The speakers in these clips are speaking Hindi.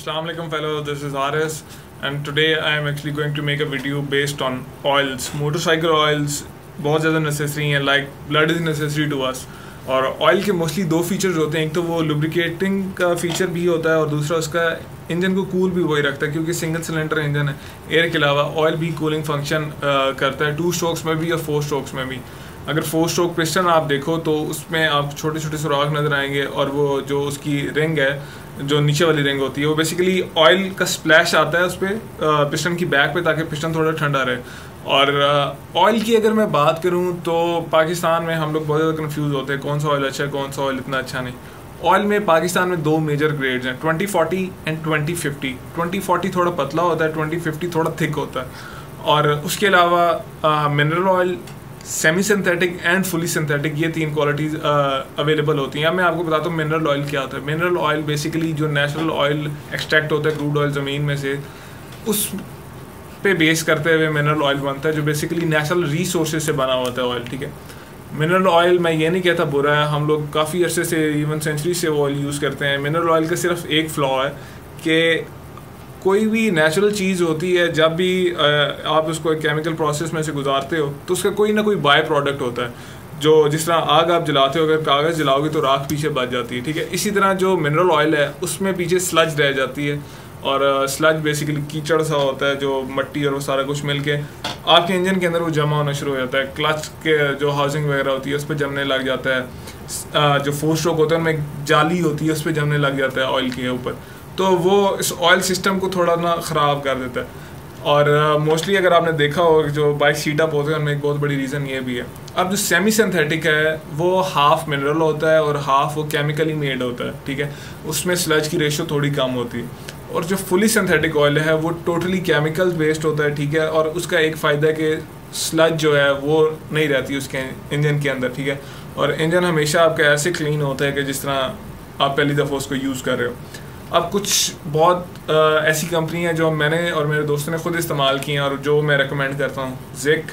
Assalamu alaikum fellows, this is Haris and today I am actually going to make a video based on oils. Motorcycle oils बहुत ज़्यादा necessary हैं, like blood is necessary to us. और ऑयल के मोस्टली दो फीचर्स होते हैं, एक तो वो लुब्रिकेटिंग का फीचर भी होता है और दूसरा उसका इंजन को कूल भी वही रखता है क्योंकि सिंगल सिलेंडर इंजन है। एयर के अलावा ऑयल भी कूलिंग फंक्शन करता है 2 स्ट्रोक्स में भी और 4 स्ट्रोक्स में भी। अगर 4 स्ट्रोक पिस्टन आप देखो तो उसमें आप छोटे छोटे सुराख नज़र आएंगे और वो जो उसकी रिंग है, जो नीचे वाली रिंग होती है, वो बेसिकली ऑयल का स्प्लैश आता है उस पर पिस्टन की बैक पे ताकि पिस्टन थोड़ा ठंडा रहे। और ऑयल की अगर मैं बात करूं तो पाकिस्तान में हम लोग बहुत ज़्यादा कंफ्यूज होते हैं कौन सा ऑयल अच्छा है कौन सा ऑयल इतना अच्छा नहीं। ऑयल में पाकिस्तान में 2 मेजर ग्रेड्स हैं, 2040 एंड 2050। 2040 थोड़ा पतला होता है, 2050 थोड़ा थिक होता है। और उसके अलावा mineral oil, semi synthetic and fully synthetic, ये 3 क्वालिटीज़ अवेलेबल होती हैं। अब मैं आपको बताता हूँ मिनरल ऑयल क्या होता है। मिनरल ऑयल बेसिकली जो नेचुरल ऑयल एक्सट्रैक्ट होता है क्रूड ऑयल ज़मीन में से, उस पे बेस करते हुए मिनरल ऑयल बनता है जो बेसिकली नेचुरल रिसोर्सेज से बना होता है ऑयल। ठीक है, मिनरल ऑयल मैं ये नहीं कहता बुरा है, हम लोग काफ़ी अरसे से इवन सेंचुरी से ऑयल यूज़ करते हैं। मिनरल ऑयल का सिर्फ एक फ्लॉ है कि कोई भी नेचुरल चीज़ होती है, जब भी आप उसको केमिकल प्रोसेस में से गुजारते हो तो उसका कोई ना कोई बाय प्रोडक्ट होता है। जो जिस तरह आग आप जलाते हो, अगर कागज़ जलाओगे तो राख पीछे बच जाती है। ठीक है, इसी तरह जो मिनरल ऑयल है उसमें पीछे स्लज रह जाती है और स्लज बेसिकली कीचड़ सा होता है, जो मट्टी और वो सारा कुछ मिलके आपके इंजन के अंदर वो जमा होना शुरू हो जाता है। क्लच के जो हाउसिंग वगैरह होती है उस पर जमने लग जाता है। जो 4 स्ट्रोक होता है उनमें एक जाली होती है उस पर जमने लग जाता है ऑयल के ऊपर, तो वो इस ऑयल सिस्टम को थोड़ा ना ख़राब कर देता है। और मोस्टली अगर आपने देखा हो जो बाइक सीटअप होते हैं उनमें एक बहुत बड़ी रीज़न ये भी है। अब जो सेमी सिंथेटिक है वो हाफ मिनरल होता है और हाफ वो केमिकली मेड होता है। ठीक है, उसमें स्लज की रेशो थोड़ी कम होती है। और जो फुली सिंथेटिक ऑयल है वो टोटली केमिकल बेस्ड होता है। ठीक है, और उसका एक फ़ायदा है कि स्लज जो है वो नहीं रहती उसके इंजन के अंदर। ठीक है, और इंजन हमेशा आपका ऐसे क्लीन होता है कि जिस तरह आप पहली दफ़ा उसको यूज़ कर रहे हो। अब कुछ बहुत ऐसी कंपनी हैं जो मैंने और मेरे दोस्तों ने खुद इस्तेमाल की हैं और जो मैं रेकमेंड करता हूँ, ज़िक,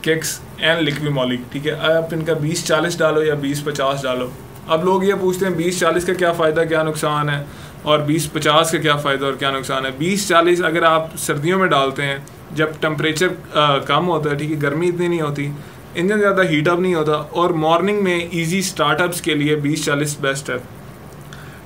किक्स एंड लिक्विमोलिक। ठीक है, आप इनका 20-40 डालो या 20-50 डालो। अब लोग ये पूछते हैं 20-40 का क्या फ़ायदा क्या नुकसान है और 20-50 का क्या फ़ायदा और क्या नुकसान है। 20-40 अगर आप सर्दियों में डालते हैं जब टेम्परेचर कम होता है, ठीक है, गर्मी इतनी नहीं होती, इंजन ज़्यादा हीटअप नहीं होता और मॉर्निंग में ईजी स्टार्टअप्स के लिए 20-40 बेस्ट है।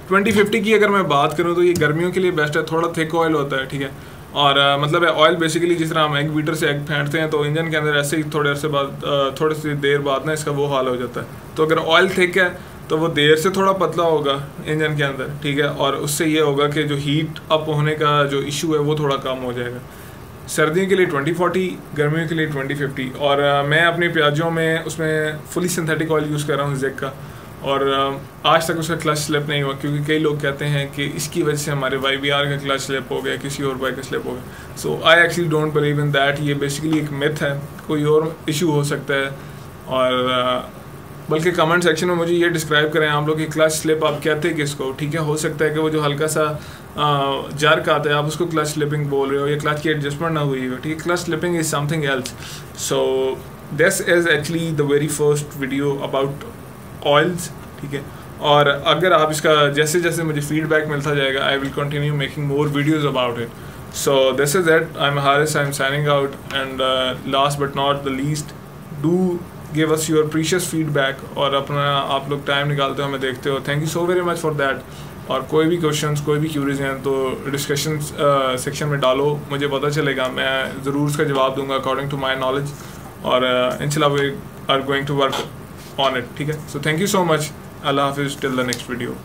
20-50 की अगर मैं बात करूँ तो ये गर्मियों के लिए बेस्ट है, थोड़ा थिक ऑयल होता है। ठीक है, और मतलब है ऑयल बेसिकली जिस तरह हम एग बीटर से एग फेंटते हैं तो इंजन के अंदर ऐसे ही थोड़े अरसे बाद थोड़ी सी देर बाद ना इसका वो हाल हो जाता है। तो अगर ऑयल थिक है तो वो देर से थोड़ा पतला होगा इंजन के अंदर। ठीक है, और उससे ये होगा कि जो हीट अप होने का जो इशू है वो थोड़ा कम हो जाएगा। सर्दियों के लिए 20-40, गर्मियों के लिए 20-50। और मैं अपनी प्याजों में उसमें फुली सिंथेटिक ऑयल यूज़ कर रहा हूँ ज़िक का, और आज तक उसका क्लच स्लिप नहीं हुआ क्योंकि कई लोग कहते हैं कि इसकी वजह से हमारे YBR का क्लच स्लिप हो गया, किसी और बाइक का स्लिप हो गया। So I actually don't believe in that. ये बेसिकली एक मिथ है, कोई और इशू हो सकता है। और बल्कि कमेंट सेक्शन में मुझे ये डिस्क्राइब करें आप लोग कि क्लच स्लिप आप कहते हैं किसको। ठीक है, हो सकता है कि वो जो हल्का सा जर्क आता है आप उसको क्लच स्लिपिंग बोल रहे हो या क्लच की एडजस्टमेंट ना हुई हो। ठीक है, clutch slipping is something else. So this is actually the very first video about oils. ठीक है, और अगर आप इसका जैसे जैसे मुझे फीडबैक मिलता जाएगा I will continue making more videos about it. So this is it, I am Haris, I am signing out and last but not the least, do give us your precious feedback और अपना आप लोग टाइम निकालते हो, हमें देखते हो। Thank you so very much for that. और कोई भी क्वेश्चंस, कोई भी क्यूरीज हैं तो डिस्कशन सेक्शन में डालो, मुझे पता चलेगा, मैं ज़रूर उसका जवाब दूंगा अकॉर्डिंग टू माई नॉलेज। और इंशाल्लाह we are going to work on it. ठीक है, so thank you so much. अल्लाह हाफिज़, टिल द नेक्स्ट वीडियो।